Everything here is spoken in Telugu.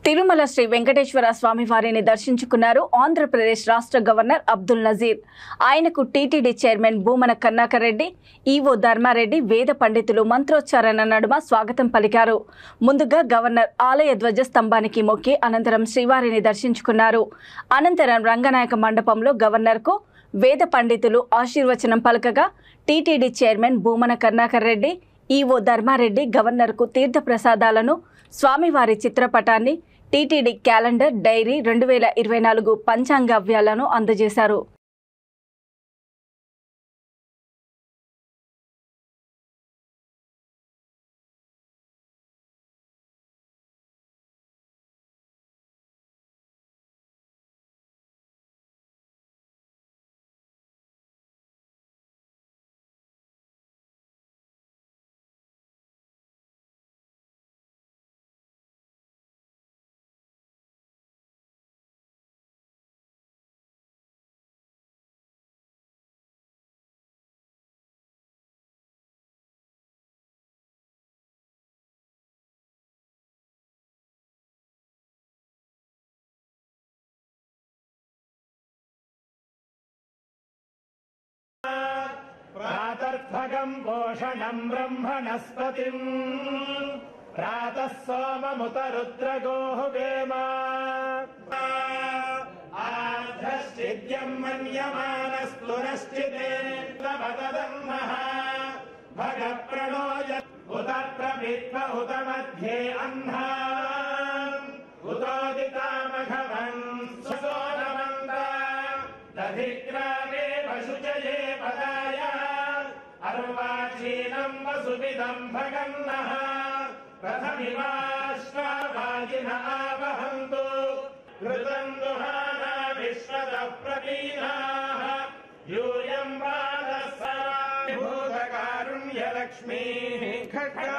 తిరుమల శ్రీ వెంకటేశ్వర స్వామి వారిని దర్శించుకున్నారు ఆంధ్రప్రదేశ్ రాష్ట్ర గవర్నర్ అబ్దుల్ నజీర్. ఆయనకు TTD chairman Bhumana Karunakar Reddy, EO Dharmareddy, వేద పండితులు మంత్రోచ్చారణ నడుమ స్వాగతం పలికారు. ముందుగా గవర్నర్ ఆలయ ధ్వజస్తంభానికి మొక్కి అనంతరం శ్రీవారిని దర్శించుకున్నారు. అనంతరం రంగనాయక మండపంలో గవర్నర్కు వేద పండితులు ఆశీర్వచనం పలకగా TTD chairman Bhumana Karunakar Reddy, EO Dharma Reddy గవర్నర్కు తీర్థ ప్రసాదాలను, స్వామివారి చిత్రపటాన్ని, టీటీడీ క్యాలెండర్, డైరీ, 2024 పంచాంగవ్యాలను అందజేశారు. प्रातर्भगं पोषणं ब्रह्मणस्पतिम् प्रातः सोममुतरुद्रगोः वेम आर्धश्चिद्यं मन्यमानस्तुनश्चिदेवदन्नः भगप्रणोय उत प्रविद्व उत मध्ये अह्ना उतोदितामघवन् सुसोनवन्त दधिग्रामे पशुजये पदाय अर्वाचीनं वसुविदं भगन्नः प्रथमिवाश्वावाजिनः आवहन्तु कृतं दुहाना विश्वतः प्रवीणाः यूयं वादः भूतकारुण्यलक्ष्मीः खड्गा